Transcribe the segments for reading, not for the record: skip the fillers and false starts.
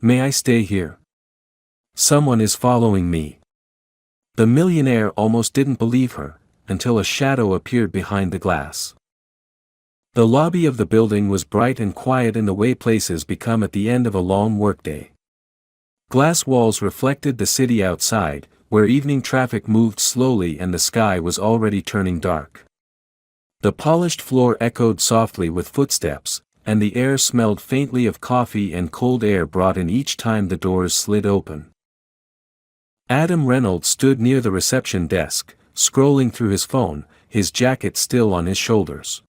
May I stay here? Someone is following me. The millionaire almost didn't believe her, until a shadow appeared behind the glass. The lobby of the building was bright and quiet in the way places become at the end of a long workday. Glass walls reflected the city outside, where evening traffic moved slowly and the sky was already turning dark. The polished floor echoed softly with footsteps, and the air smelled faintly of coffee and cold air brought in each time the doors slid open. Adam Reynolds stood near the reception desk, scrolling through his phone, his jacket still on his shoulders.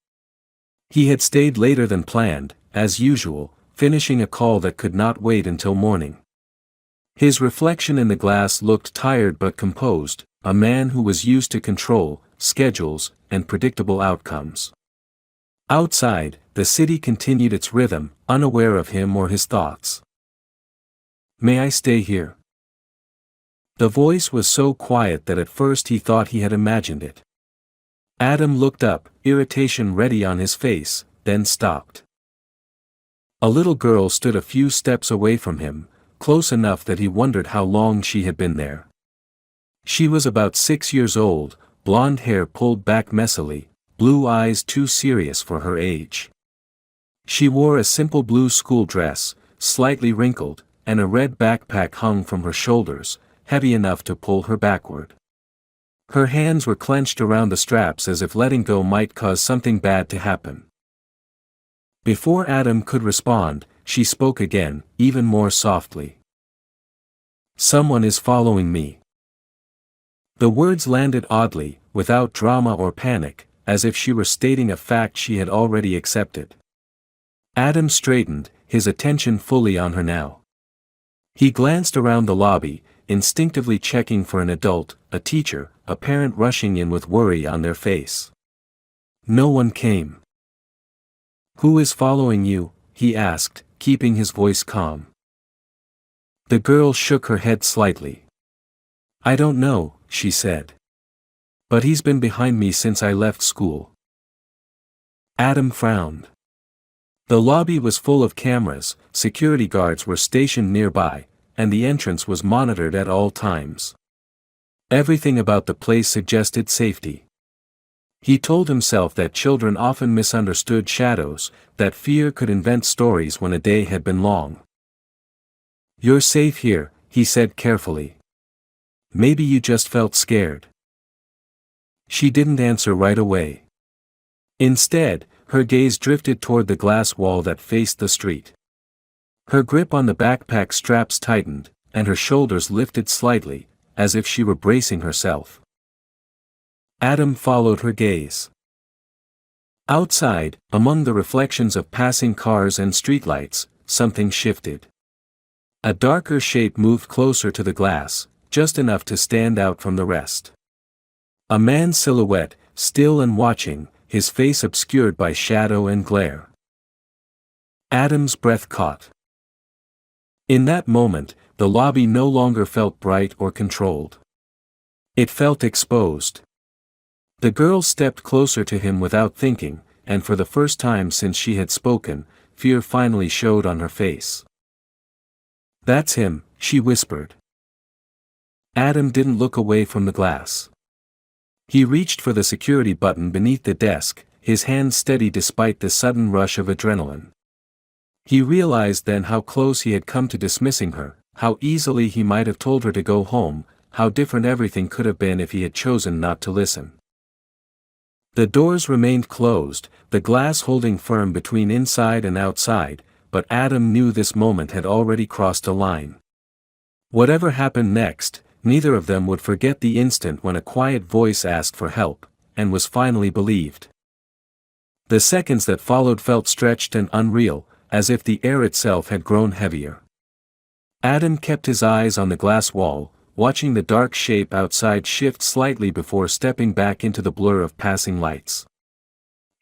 He had stayed later than planned, as usual, finishing a call that could not wait until morning. His reflection in the glass looked tired but composed, a man who was used to control, schedules, and predictable outcomes. Outside, the city continued its rhythm, unaware of him or his thoughts. May I stay here? The voice was so quiet that at first he thought he had imagined it. Adam looked up, irritation ready on his face, then stopped. A little girl stood a few steps away from him, close enough that he wondered how long she had been there. She was about 6 years old, blonde hair pulled back messily, blue eyes too serious for her age. She wore a simple blue school dress, slightly wrinkled, and a red backpack hung from her shoulders, heavy enough to pull her backward. Her hands were clenched around the straps as if letting go might cause something bad to happen. Before Adam could respond, she spoke again, even more softly. Someone is following me. The words landed oddly, without drama or panic, as if she were stating a fact she had already accepted. Adam straightened, his attention fully on her now. He glanced around the lobby, instinctively checking for an adult, a teacher, a parent rushing in with worry on their face. No one came. Who is following you? He asked, keeping his voice calm. The girl shook her head slightly. I don't know, she said. But he's been behind me since I left school. Adam frowned. The lobby was full of cameras, security guards were stationed nearby, and the entrance was monitored at all times. Everything about the place suggested safety. He told himself that children often misunderstood shadows, that fear could invent stories when a day had been long. You're safe here, he said carefully. Maybe you just felt scared. She didn't answer right away. Instead, her gaze drifted toward the glass wall that faced the street. Her grip on the backpack straps tightened, and her shoulders lifted slightly, as if she were bracing herself. Adam followed her gaze. Outside, among the reflections of passing cars and streetlights, something shifted. A darker shape moved closer to the glass, just enough to stand out from the rest. A man's silhouette, still and watching, his face obscured by shadow and glare. Adam's breath caught. In that moment, the lobby no longer felt bright or controlled. It felt exposed. The girl stepped closer to him without thinking, and for the first time since she had spoken, fear finally showed on her face. That's him, she whispered. Adam didn't look away from the glass. He reached for the security button beneath the desk, his hand steady despite the sudden rush of adrenaline. He realized then how close he had come to dismissing her, how easily he might have told her to go home, how different everything could have been if he had chosen not to listen. The doors remained closed, the glass holding firm between inside and outside, but Adam knew this moment had already crossed a line. Whatever happened next, neither of them would forget the instant when a quiet voice asked for help, and was finally believed. The seconds that followed felt stretched and unreal, as if the air itself had grown heavier. Adam kept his eyes on the glass wall, watching the dark shape outside shift slightly before stepping back into the blur of passing lights.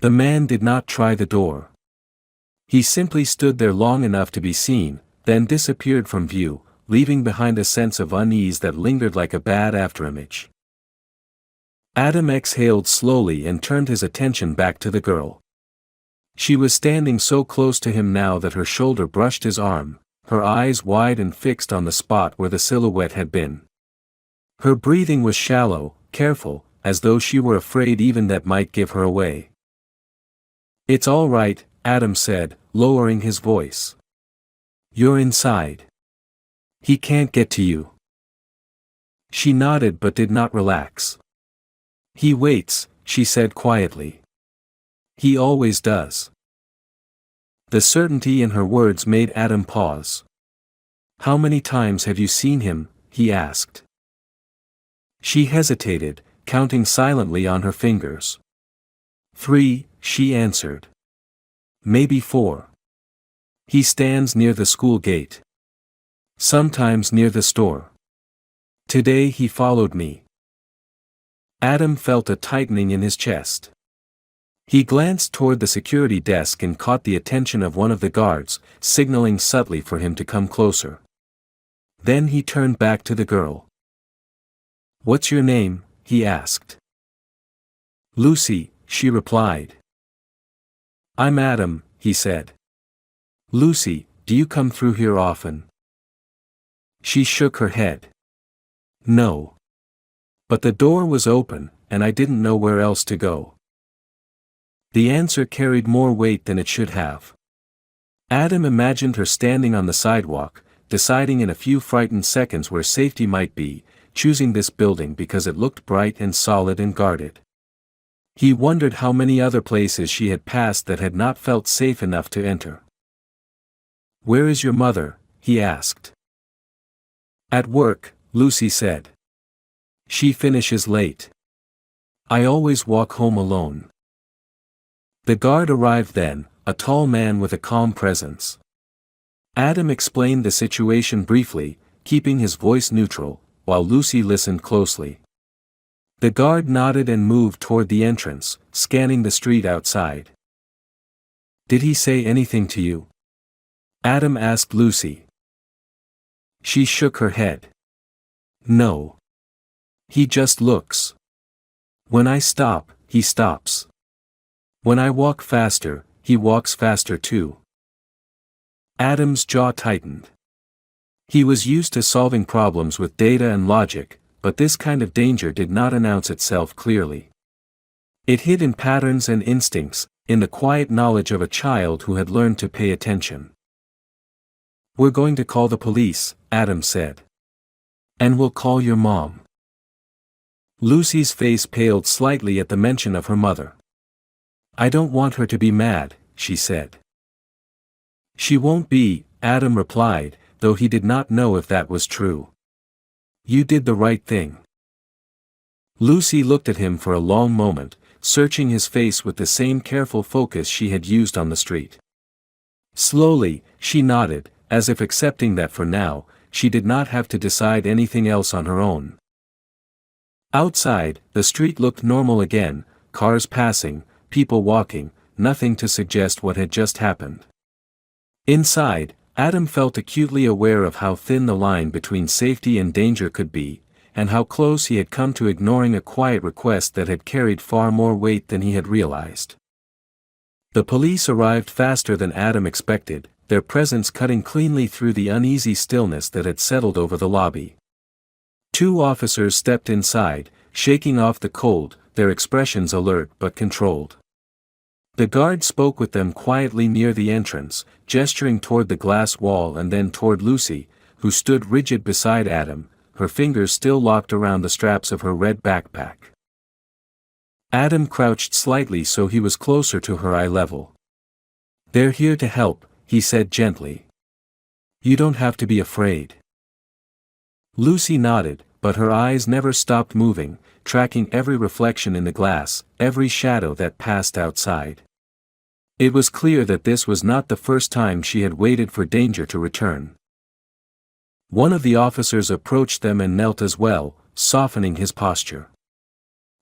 The man did not try the door. He simply stood there long enough to be seen, then disappeared from view, leaving behind a sense of unease that lingered like a bad afterimage. Adam exhaled slowly and turned his attention back to the girl. She was standing so close to him now that her shoulder brushed his arm, her eyes wide and fixed on the spot where the silhouette had been. Her breathing was shallow, careful, as though she were afraid even that might give her away. "It's all right," Adam said, lowering his voice. "You're inside. He can't get to you." She nodded but did not relax. "He waits," she said quietly. "He always does." The certainty in her words made Adam pause. "How many times have you seen him?" he asked. She hesitated, counting silently on her fingers. "3, she answered. "Maybe 4. He stands near the school gate. Sometimes near the store. Today he followed me." Adam felt a tightening in his chest. He glanced toward the security desk and caught the attention of one of the guards, signaling subtly for him to come closer. Then he turned back to the girl. "What's your name?" he asked. "Lucy," she replied. "I'm Adam," he said. "Lucy, do you come through here often?" She shook her head. "No. But the door was open, and I didn't know where else to go." The answer carried more weight than it should have. Adam imagined her standing on the sidewalk, deciding in a few frightened seconds where safety might be, choosing this building because it looked bright and solid and guarded. He wondered how many other places she had passed that had not felt safe enough to enter. "Where is your mother?" he asked. "At work," Lucy said. "She finishes late. I always walk home alone." The guard arrived then, a tall man with a calm presence. Adam explained the situation briefly, keeping his voice neutral, while Lucy listened closely. The guard nodded and moved toward the entrance, scanning the street outside. "Did he say anything to you?" Adam asked Lucy. She shook her head. "No. He just looks. When I stop, he stops. When I walk faster, he walks faster too." Adam's jaw tightened. He was used to solving problems with data and logic, but this kind of danger did not announce itself clearly. It hid in patterns and instincts, in the quiet knowledge of a child who had learned to pay attention. "We're going to call the police," Adam said. "And we'll call your mom." Lucy's face paled slightly at the mention of her mother. "I don't want her to be mad," she said. "She won't be," Adam replied, though he did not know if that was true. "You did the right thing." Lucy looked at him for a long moment, searching his face with the same careful focus she had used on the street. Slowly, she nodded, as if accepting that for now, she did not have to decide anything else on her own. Outside, the street looked normal again, cars passing, people walking, nothing to suggest what had just happened. Inside, Adam felt acutely aware of how thin the line between safety and danger could be, and how close he had come to ignoring a quiet request that had carried far more weight than he had realized. The police arrived faster than Adam expected, their presence cutting cleanly through the uneasy stillness that had settled over the lobby. 2 officers stepped inside, shaking off the cold, their expressions alert but controlled. The guard spoke with them quietly near the entrance, gesturing toward the glass wall and then toward Lucy, who stood rigid beside Adam, her fingers still locked around the straps of her red backpack. Adam crouched slightly so he was closer to her eye level. "They're here to help," he said gently. "You don't have to be afraid." Lucy nodded, but her eyes never stopped moving, tracking every reflection in the glass, every shadow that passed outside. It was clear that this was not the first time she had waited for danger to return. One of the officers approached them and knelt as well, softening his posture.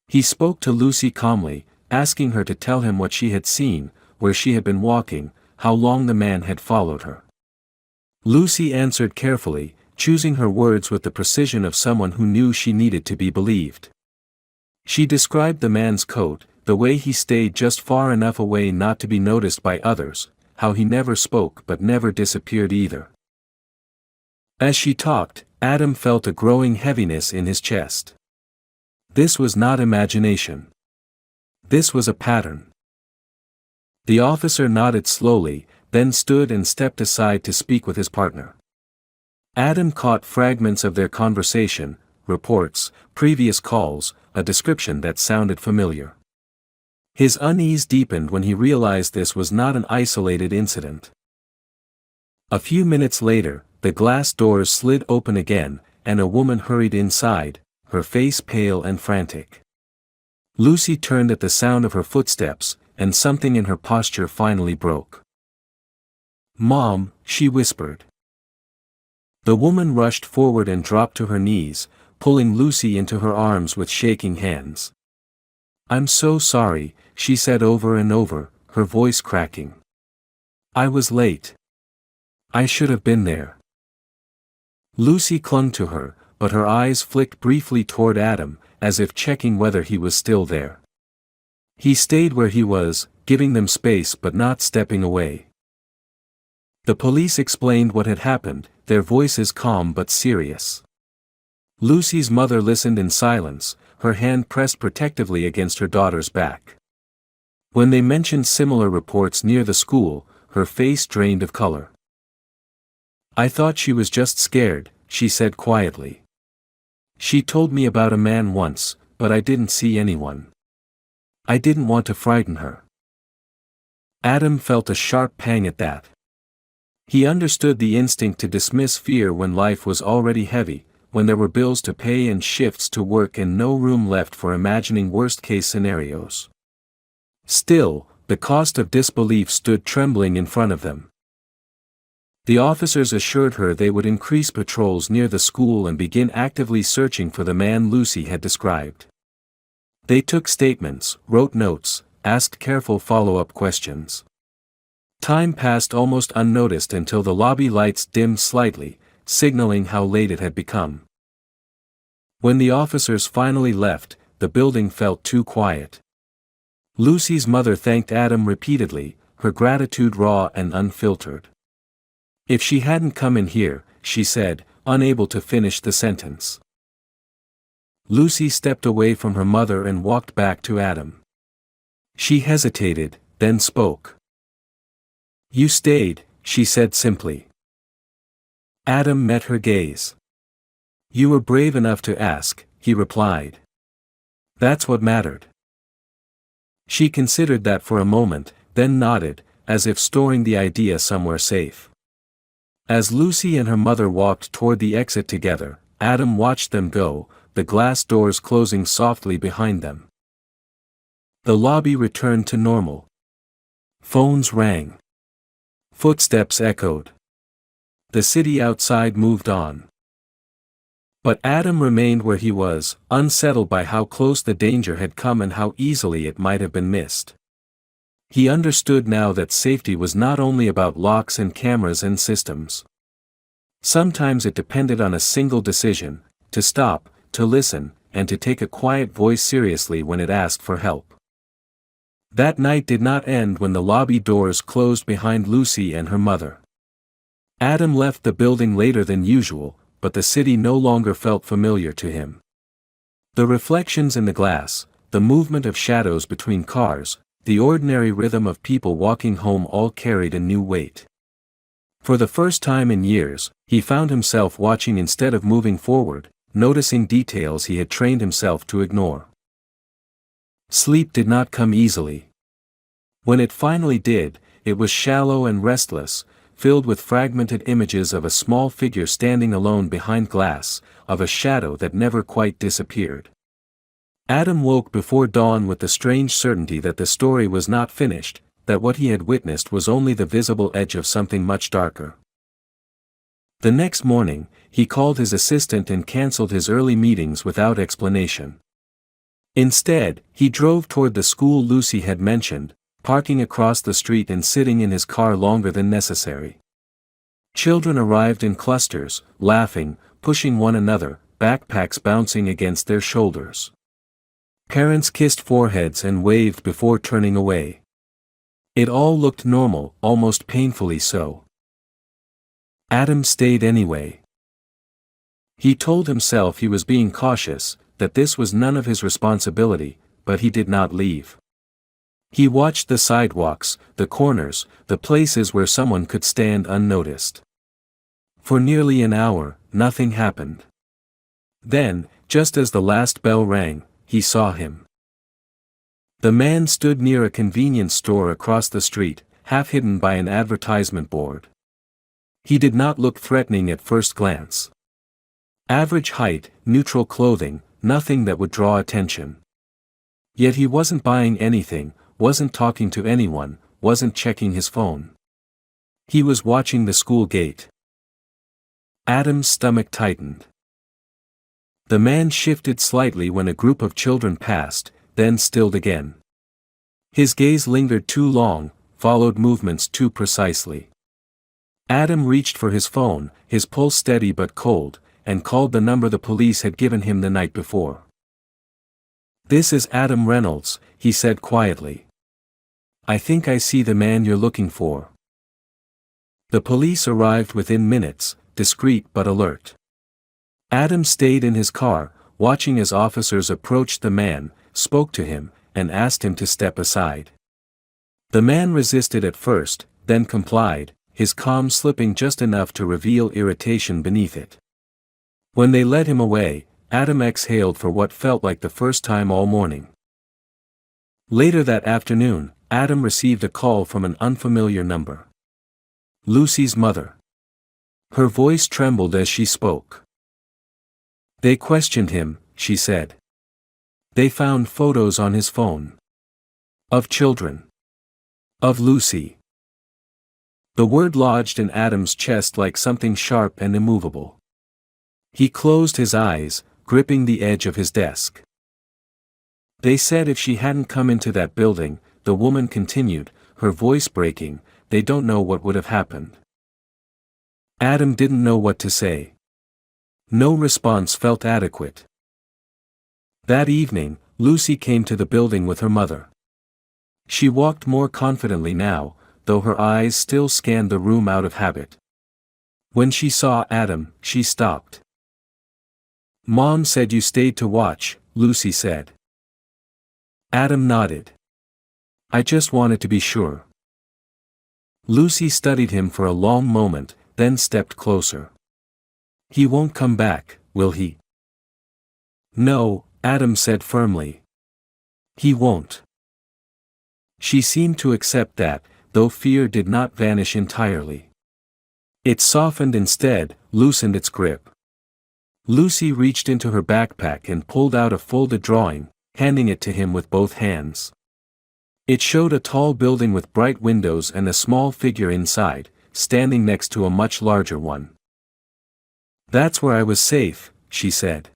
He spoke to Lucy calmly, asking her to tell him what she had seen, where she had been walking, how long the man had followed her. Lucy answered carefully, choosing her words with the precision of someone who knew she needed to be believed. She described the man's coat, the way he stayed just far enough away not to be noticed by others, how he never spoke but never disappeared either. As she talked, Adam felt a growing heaviness in his chest. This was not imagination. This was a pattern. The officer nodded slowly, then stood and stepped aside to speak with his partner. Adam caught fragments of their conversation, reports, previous calls, a description that sounded familiar. His unease deepened when he realized this was not an isolated incident. A few minutes later, the glass doors slid open again, and a woman hurried inside, her face pale and frantic. Lucy turned at the sound of her footsteps, and something in her posture finally broke. "Mom," she whispered. The woman rushed forward and dropped to her knees, pulling Lucy into her arms with shaking hands. "I'm so sorry," she said over and over, her voice cracking. "I was late. I should have been there." Lucy clung to her, but her eyes flicked briefly toward Adam, as if checking whether he was still there. He stayed where he was, giving them space but not stepping away. The police explained what had happened, their voices calm but serious. Lucy's mother listened in silence, her hand pressed protectively against her daughter's back. When they mentioned similar reports near the school, her face drained of color. "I thought she was just scared," she said quietly. "She told me about a man once, but I didn't see anyone. I didn't want to frighten her." Adam felt a sharp pang at that. He understood the instinct to dismiss fear when life was already heavy, when there were bills to pay and shifts to work and no room left for imagining worst-case scenarios. Still, the cost of disbelief stood trembling in front of them. The officers assured her they would increase patrols near the school and begin actively searching for the man Lucy had described. They took statements, wrote notes, asked careful follow-up questions. Time passed almost unnoticed until the lobby lights dimmed slightly, signaling how late it had become. When the officers finally left, the building felt too quiet. Lucy's mother thanked Adam repeatedly, her gratitude raw and unfiltered. "If she hadn't come in here," she said, unable to finish the sentence. Lucy stepped away from her mother and walked back to Adam. She hesitated, then spoke. "You stayed," she said simply. Adam met her gaze. "You were brave enough to ask," he replied. "That's what mattered." She considered that for a moment, then nodded, as if storing the idea somewhere safe. As Lucy and her mother walked toward the exit together, Adam watched them go, the glass doors closing softly behind them. The lobby returned to normal. Phones rang. Footsteps echoed. The city outside moved on. But Adam remained where he was, unsettled by how close the danger had come and how easily it might have been missed. He understood now that safety was not only about locks and cameras and systems. Sometimes it depended on a single decision, to stop, to listen, and to take a quiet voice seriously when it asked for help. That night did not end when the lobby doors closed behind Lucy and her mother. Adam left the building later than usual, but the city no longer felt familiar to him. The reflections in the glass, the movement of shadows between cars, the ordinary rhythm of people walking home all carried a new weight. For the first time in years, he found himself watching instead of moving forward, noticing details he had trained himself to ignore. Sleep did not come easily. When it finally did, it was shallow and restless, filled with fragmented images of a small figure standing alone behind glass, of a shadow that never quite disappeared. Adam woke before dawn with the strange certainty that the story was not finished, that what he had witnessed was only the visible edge of something much darker. The next morning, he called his assistant and cancelled his early meetings without explanation. Instead, he drove toward the school Lucy had mentioned, parking across the street and sitting in his car longer than necessary. Children arrived in clusters, laughing, pushing one another, backpacks bouncing against their shoulders. Parents kissed foreheads and waved before turning away. It all looked normal, almost painfully so. Adam stayed anyway. He told himself he was being cautious, that this was none of his responsibility, but he did not leave. He watched the sidewalks, the corners, the places where someone could stand unnoticed. For nearly an hour, nothing happened. Then, just as the last bell rang, he saw him. The man stood near a convenience store across the street, half hidden by an advertisement board. He did not look threatening at first glance. Average height, neutral clothing, nothing that would draw attention. Yet he wasn't buying anything, wasn't talking to anyone, wasn't checking his phone. He was watching the school gate. Adam's stomach tightened. The man shifted slightly when a group of children passed, then stilled again. His gaze lingered too long, followed movements too precisely. Adam reached for his phone, his pulse steady but cold, and called the number the police had given him the night before. "This is Adam Reynolds," he said quietly. "I think I see the man you're looking for." The police arrived within minutes, discreet but alert. Adam stayed in his car, watching as officers approached the man, spoke to him, and asked him to step aside. The man resisted at first, then complied, his calm slipping just enough to reveal irritation beneath it. When they led him away, Adam exhaled for what felt like the first time all morning. Later that afternoon, Adam received a call from an unfamiliar number. Lucy's mother. Her voice trembled as she spoke. "They questioned him," she said. "They found photos on his phone. Of children. Of Lucy." The word lodged in Adam's chest like something sharp and immovable. He closed his eyes, gripping the edge of his desk. "They said if she hadn't come into that building," the woman continued, her voice breaking, "they don't know what would have happened." Adam didn't know what to say. No response felt adequate. That evening, Lucy came to the building with her mother. She walked more confidently now, though her eyes still scanned the room out of habit. When she saw Adam, she stopped. "Mom said you stayed to watch," Lucy said. Adam nodded. "I just wanted to be sure." Lucy studied him for a long moment, then stepped closer. "He won't come back, will he?" "No," Adam said firmly. "He won't." She seemed to accept that, though fear did not vanish entirely. It softened instead, loosened its grip. Lucy reached into her backpack and pulled out a folded drawing, handing it to him with both hands. It showed a tall building with bright windows and a small figure inside, standing next to a much larger one. "That's where I was safe," she said.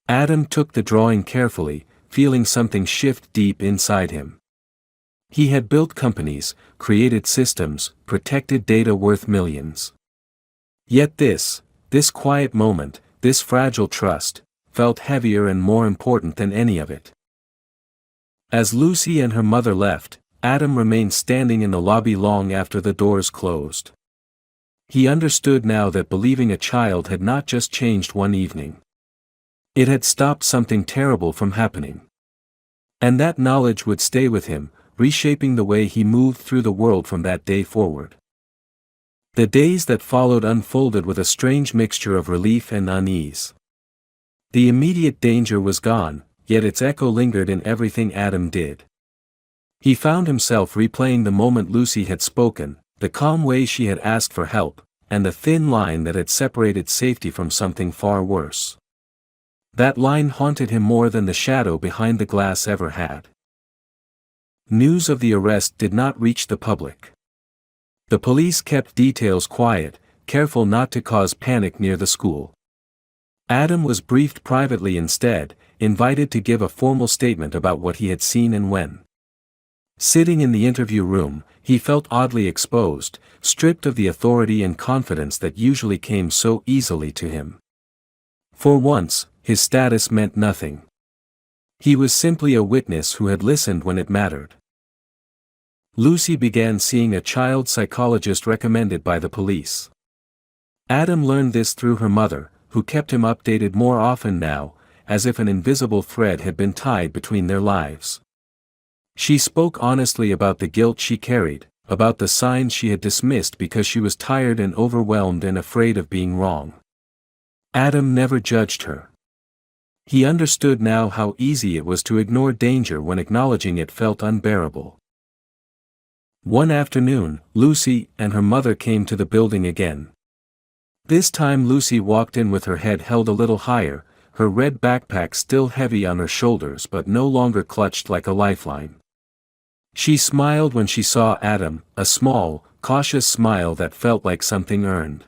Adam took the drawing carefully, feeling something shift deep inside him. He had built companies, created systems, protected data worth millions. Yet this quiet moment, this fragile trust, felt heavier and more important than any of it. As Lucy and her mother left, Adam remained standing in the lobby long after the doors closed. He understood now that believing a child had not just changed one evening. It had stopped something terrible from happening. And that knowledge would stay with him, reshaping the way he moved through the world from that day forward. The days that followed unfolded with a strange mixture of relief and unease. The immediate danger was gone, yet its echo lingered in everything Adam did. He found himself replaying the moment Lucy had spoken, the calm way she had asked for help, and the thin line that had separated safety from something far worse. That line haunted him more than the shadow behind the glass ever had. News of the arrest did not reach the public. The police kept details quiet, careful not to cause panic near the school. Adam was briefed privately instead, invited to give a formal statement about what he had seen and when. Sitting in the interview room, he felt oddly exposed, stripped of the authority and confidence that usually came so easily to him. For once, his status meant nothing. He was simply a witness who had listened when it mattered. Lucy began seeing a child psychologist recommended by the police. Adam learned this through her mother, who kept him updated more often now, as if an invisible thread had been tied between their lives. She spoke honestly about the guilt she carried, about the signs she had dismissed because she was tired and overwhelmed and afraid of being wrong. Adam never judged her. He understood now how easy it was to ignore danger when acknowledging it felt unbearable. One afternoon, Lucy and her mother came to the building again. This time Lucy walked in with her head held a little higher, her red backpack still heavy on her shoulders but no longer clutched like a lifeline. She smiled when she saw Adam, a small, cautious smile that felt like something earned.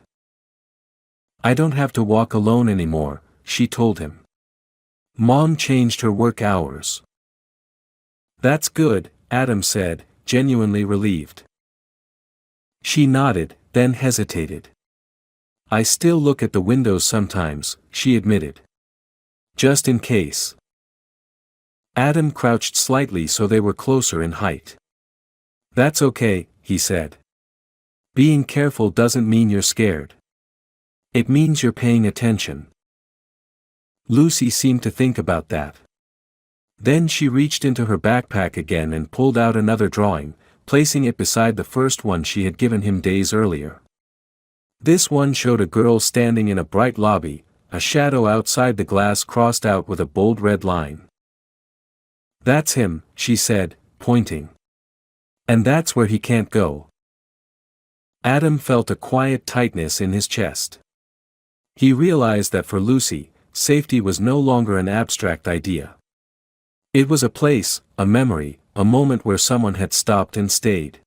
"I don't have to walk alone anymore," she told him. "Mom changed her work hours." "That's good," Adam said, genuinely relieved. She nodded, then hesitated. "I still look at the windows sometimes," she admitted. "Just in case." Adam crouched slightly so they were closer in height. "That's okay," he said. "Being careful doesn't mean you're scared. It means you're paying attention." Lucy seemed to think about that. Then she reached into her backpack again and pulled out another drawing, placing it beside the first one she had given him days earlier. This one showed a girl standing in a bright lobby, a shadow outside the glass crossed out with a bold red line. "That's him," she said, pointing. "And that's where he can't go." Adam felt a quiet tightness in his chest. He realized that for Lucy, safety was no longer an abstract idea. It was a place, a memory, a moment where someone had stopped and stayed.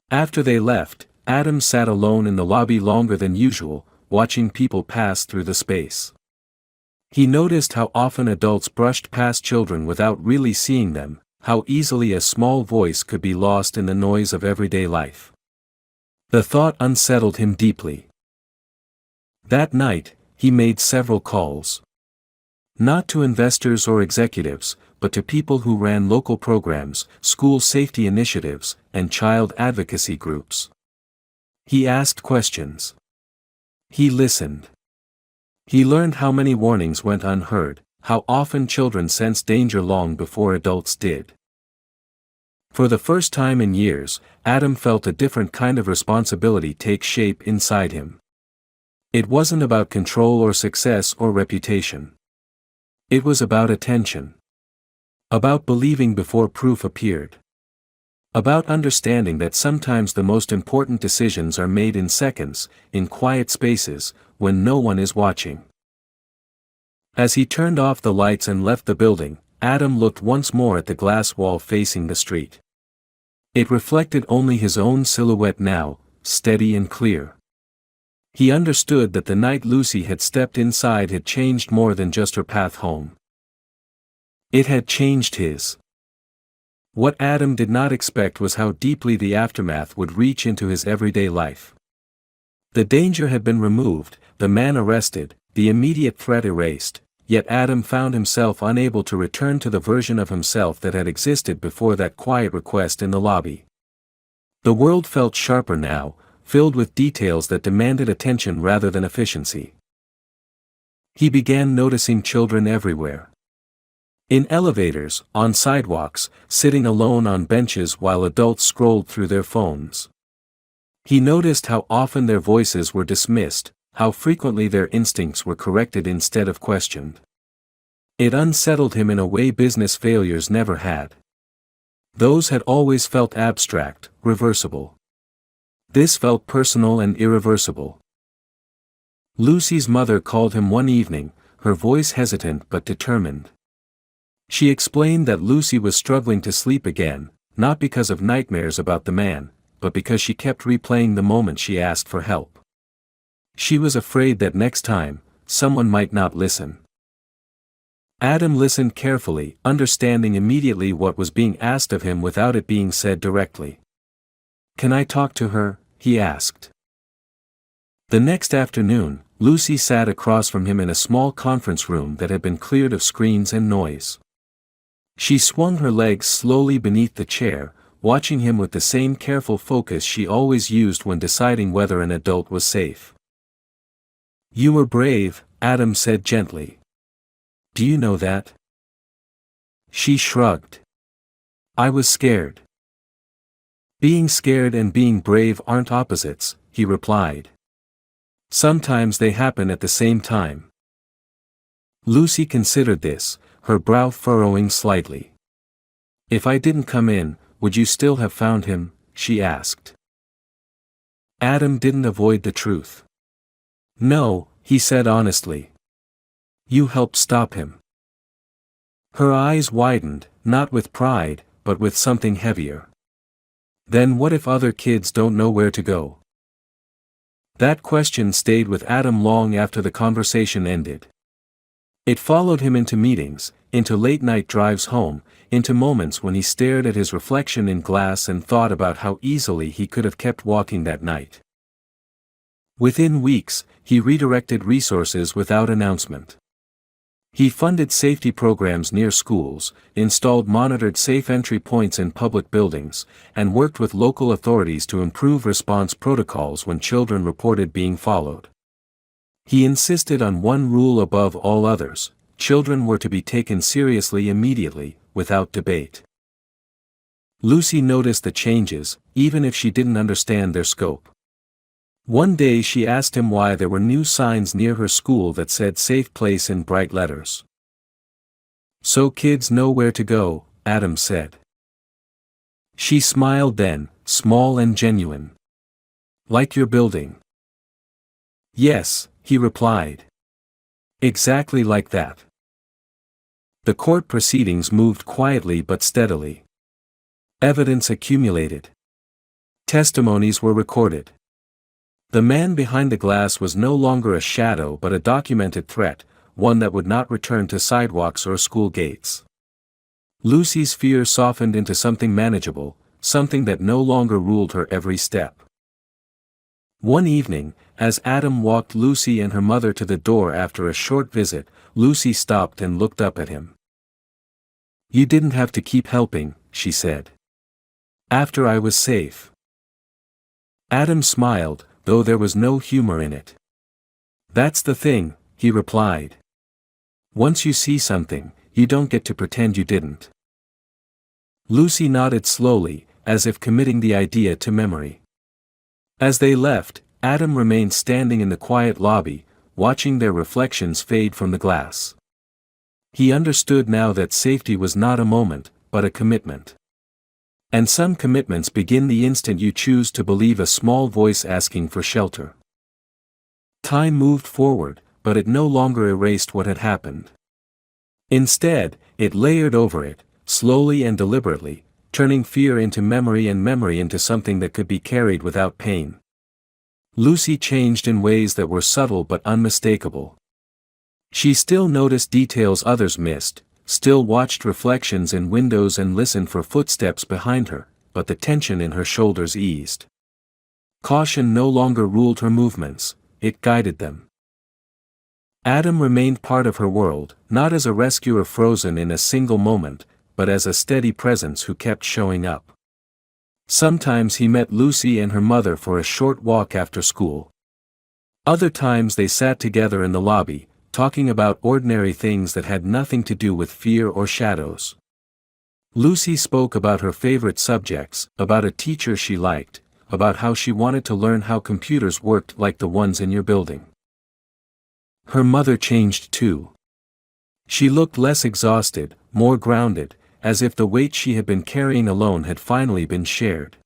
After they left, Adam sat alone in the lobby longer than usual, watching people pass through the space. He noticed how often adults brushed past children without really seeing them, how easily a small voice could be lost in the noise of everyday life. The thought unsettled him deeply. That night, he made several calls. Not to investors or executives, but to people who ran local programs, school safety initiatives, and child advocacy groups. He asked questions. He listened. He learned how many warnings went unheard, how often children sensed danger long before adults did. For the first time in years, Adam felt a different kind of responsibility take shape inside him. It wasn't about control or success or reputation. It was about attention. About believing before proof appeared. About understanding that sometimes the most important decisions are made in seconds, in quiet spaces, when no one is watching. As he turned off the lights and left the building, Adam looked once more at the glass wall facing the street. It reflected only his own silhouette now, steady and clear. He understood that the night Lucy had stepped inside had changed more than just her path home. It had changed his. What Adam did not expect was how deeply the aftermath would reach into his everyday life. The danger had been removed, the man arrested, the immediate threat erased, yet Adam found himself unable to return to the version of himself that had existed before that quiet request in the lobby. The world felt sharper now, filled with details that demanded attention rather than efficiency. He began noticing children everywhere. In elevators, on sidewalks, sitting alone on benches while adults scrolled through their phones. He noticed how often their voices were dismissed, how frequently their instincts were corrected instead of questioned. It unsettled him in a way business failures never had. Those had always felt abstract, reversible. This felt personal and irreversible. Lucy's mother called him one evening, her voice hesitant but determined. She explained that Lucy was struggling to sleep again, not because of nightmares about the man, but because she kept replaying the moment she asked for help. She was afraid that next time, someone might not listen. Adam listened carefully, understanding immediately what was being asked of him without it being said directly. "Can I talk to her?" he asked. The next afternoon, Lucy sat across from him in a small conference room that had been cleared of screens and noise. She swung her legs slowly beneath the chair, watching him with the same careful focus she always used when deciding whether an adult was safe. You were brave, Adam said gently. Do you know that? She shrugged. I was scared. Being scared and being brave aren't opposites, he replied. Sometimes they happen at the same time. Lucy considered this, her brow furrowing slightly. If I didn't come in, would you still have found him? She asked. Adam didn't avoid the truth. No, he said honestly. You helped stop him. Her eyes widened, not with pride, but with something heavier. Then what if other kids don't know where to go? That question stayed with Adam long after the conversation ended. It followed him into meetings, into late-night drives home, into moments when he stared at his reflection in glass and thought about how easily he could have kept walking that night. Within weeks, he redirected resources without announcement. He funded safety programs near schools, installed monitored safe entry points in public buildings, and worked with local authorities to improve response protocols when children reported being followed. He insisted on one rule above all others: children were to be taken seriously immediately, without debate. Lucy noticed the changes, even if she didn't understand their scope. One day she asked him why there were new signs near her school that said "safe place" in bright letters. So kids know where to go, Adam said. She smiled then, small and genuine. Like your building? Yes, he replied. Exactly like that. The court proceedings moved quietly but steadily. Evidence accumulated. Testimonies were recorded. The man behind the glass was no longer a shadow but a documented threat, one that would not return to sidewalks or school gates. Lucy's fear softened into something manageable, something that no longer ruled her every step. One evening, as Adam walked Lucy and her mother to the door after a short visit, Lucy stopped and looked up at him. You didn't have to keep helping, she said. After I was safe. Adam smiled, though there was no humor in it. That's the thing, he replied. Once you see something, you don't get to pretend you didn't. Lucy nodded slowly, as if committing the idea to memory. As they left, Adam remained standing in the quiet lobby, watching their reflections fade from the glass. He understood now that safety was not a moment, but a commitment. And some commitments begin the instant you choose to believe a small voice asking for shelter. Time moved forward, but it no longer erased what had happened. Instead, it layered over it, slowly and deliberately, turning fear into memory and memory into something that could be carried without pain. Lucy changed in ways that were subtle but unmistakable. She still noticed details others missed, still watched reflections in windows and listened for footsteps behind her, but the tension in her shoulders eased. Caution no longer ruled her movements, it guided them. Adam remained part of her world, not as a rescuer frozen in a single moment, but as a steady presence who kept showing up. Sometimes he met Lucy and her mother for a short walk after school. Other times they sat together in the lobby, talking about ordinary things that had nothing to do with fear or shadows. Lucy spoke about her favorite subjects, about a teacher she liked, about how she wanted to learn how computers worked like the ones in your building. Her mother changed too. She looked less exhausted, more grounded, as if the weight she had been carrying alone had finally been shared.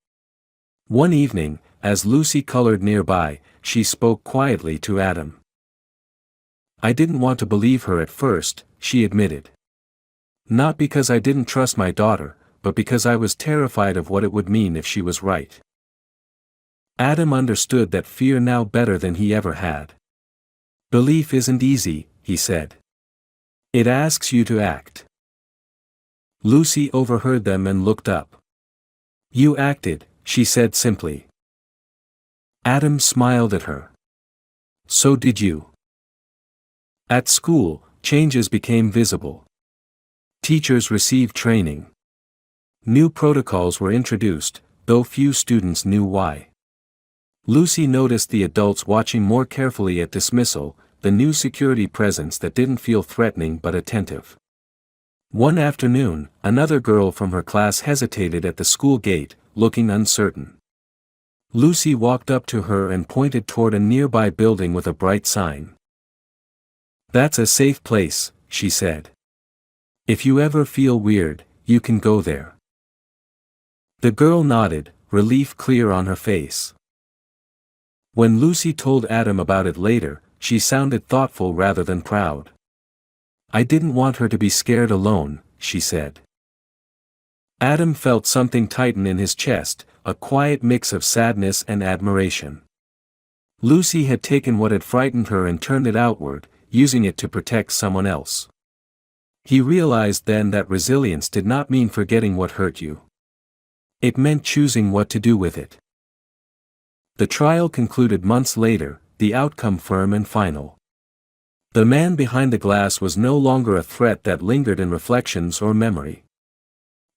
One evening, as Lucy colored nearby, she spoke quietly to Adam. I didn't want to believe her at first, she admitted. Not because I didn't trust my daughter, but because I was terrified of what it would mean if she was right. Adam understood that fear now better than he ever had. Belief isn't easy, he said. It asks you to act. Lucy overheard them and looked up. You acted, she said simply. Adam smiled at her. So did you. At school, changes became visible. Teachers received training. New protocols were introduced, though few students knew why. Lucy noticed the adults watching more carefully at dismissal, the new security presence that didn't feel threatening but attentive. One afternoon, another girl from her class hesitated at the school gate, looking uncertain. Lucy walked up to her and pointed toward a nearby building with a bright sign. "That's a safe place," she said. "If you ever feel weird, you can go there." The girl nodded, relief clear on her face. When Lucy told Adam about it later, she sounded thoughtful rather than proud. "I didn't want her to be scared alone," she said. Adam felt something tighten in his chest, a quiet mix of sadness and admiration. Lucy had taken what had frightened her and turned it outward, using it to protect someone else. He realized then that resilience did not mean forgetting what hurt you. It meant choosing what to do with it. The trial concluded months later, the outcome firm and final. The man behind the glass was no longer a threat that lingered in reflections or memory.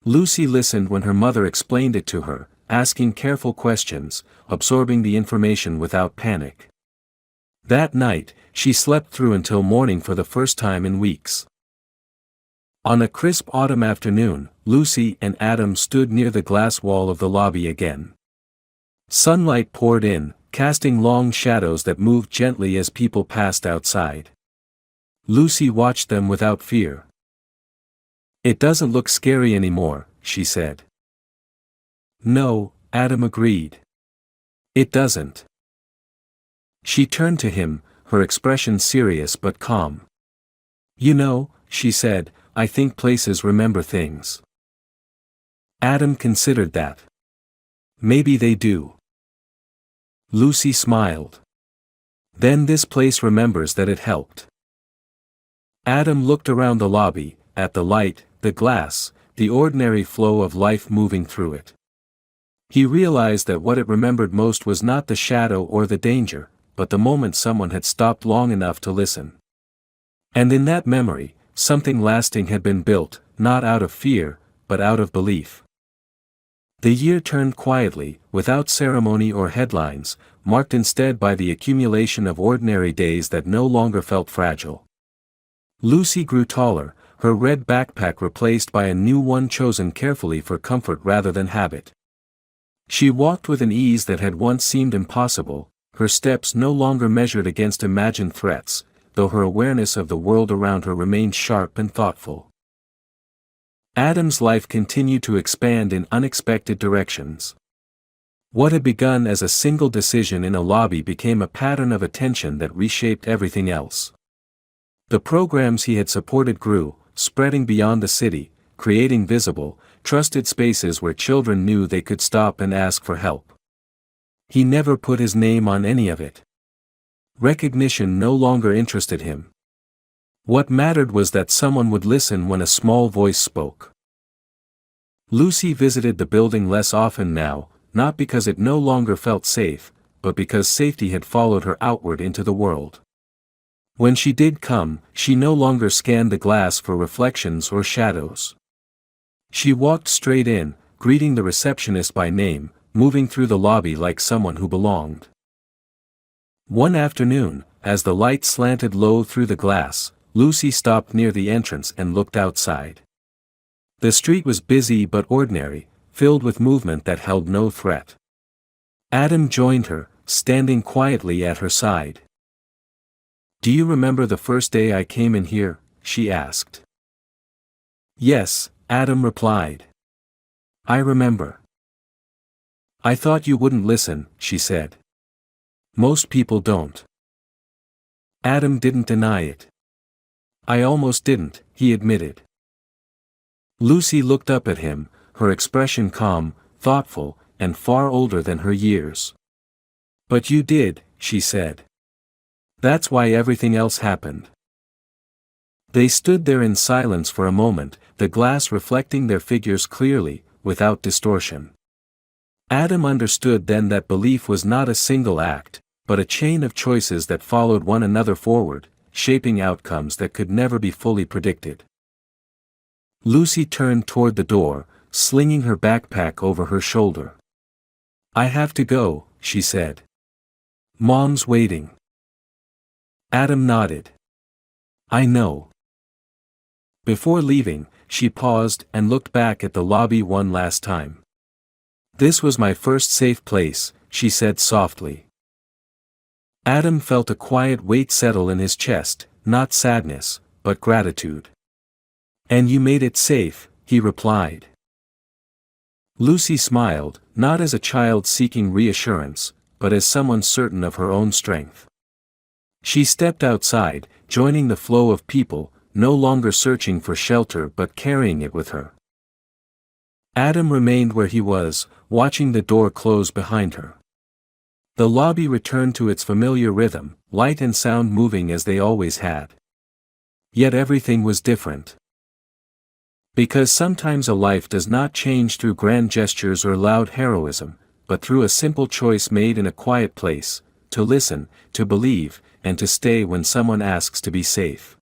Lucy listened when her mother explained it to her, asking careful questions, absorbing the information without panic. That night, she slept through until morning for the first time in weeks. On a crisp autumn afternoon, Lucy and Adam stood near the glass wall of the lobby again. Sunlight poured in, casting long shadows that moved gently as people passed outside. Lucy watched them without fear. "It doesn't look scary anymore," she said. "No," Adam agreed. "It doesn't." She turned to him, her expression serious but calm. "You know," she said, "I think places remember things." Adam considered that. "Maybe they do." Lucy smiled. "Then this place remembers that it helped." Adam looked around the lobby, at the light, the glass, the ordinary flow of life moving through it. He realized that what it remembered most was not the shadow or the danger, but the moment someone had stopped long enough to listen. And in that memory, something lasting had been built, not out of fear, but out of belief. The year turned quietly, without ceremony or headlines, marked instead by the accumulation of ordinary days that no longer felt fragile. Lucy grew taller, her red backpack replaced by a new one chosen carefully for comfort rather than habit. She walked with an ease that had once seemed impossible, her steps no longer measured against imagined threats, though her awareness of the world around her remained sharp and thoughtful. Adam's life continued to expand in unexpected directions. What had begun as a single decision in a lobby became a pattern of attention that reshaped everything else. The programs he had supported grew, spreading beyond the city, creating visible, trusted spaces where children knew they could stop and ask for help. He never put his name on any of it. Recognition no longer interested him. What mattered was that someone would listen when a small voice spoke. Lucy visited the building less often now, not because it no longer felt safe, but because safety had followed her outward into the world. When she did come, she no longer scanned the glass for reflections or shadows. She walked straight in, greeting the receptionist by name, moving through the lobby like someone who belonged. One afternoon, as the light slanted low through the glass, Lucy stopped near the entrance and looked outside. The street was busy but ordinary, filled with movement that held no threat. Adam joined her, standing quietly at her side. "Do you remember the first day I came in here?" she asked. "Yes," Adam replied. "I remember." "I thought you wouldn't listen," she said. "Most people don't." Adam didn't deny it. "I almost didn't," he admitted. Lucy looked up at him, her expression calm, thoughtful, and far older than her years. "But you did," she said. "That's why everything else happened." They stood there in silence for a moment, the glass reflecting their figures clearly, without distortion. Adam understood then that belief was not a single act, but a chain of choices that followed one another forward, shaping outcomes that could never be fully predicted. Lucy turned toward the door, slinging her backpack over her shoulder. "I have to go," she said. "Mom's waiting." Adam nodded. I know. Before leaving, she paused and looked back at the lobby one last time. This was my first safe place, she said softly. Adam felt a quiet weight settle in his chest, not sadness, but gratitude. And you made it safe, he replied. Lucy smiled, not as a child seeking reassurance, but as someone certain of her own strength. She stepped outside, joining the flow of people, no longer searching for shelter but carrying it with her. Adam remained where he was, watching the door close behind her. The lobby returned to its familiar rhythm, light and sound moving as they always had. Yet everything was different. Because sometimes a life does not change through grand gestures or loud heroism, but through a simple choice made in a quiet place, to listen, to believe, and to stay when someone asks to be safe.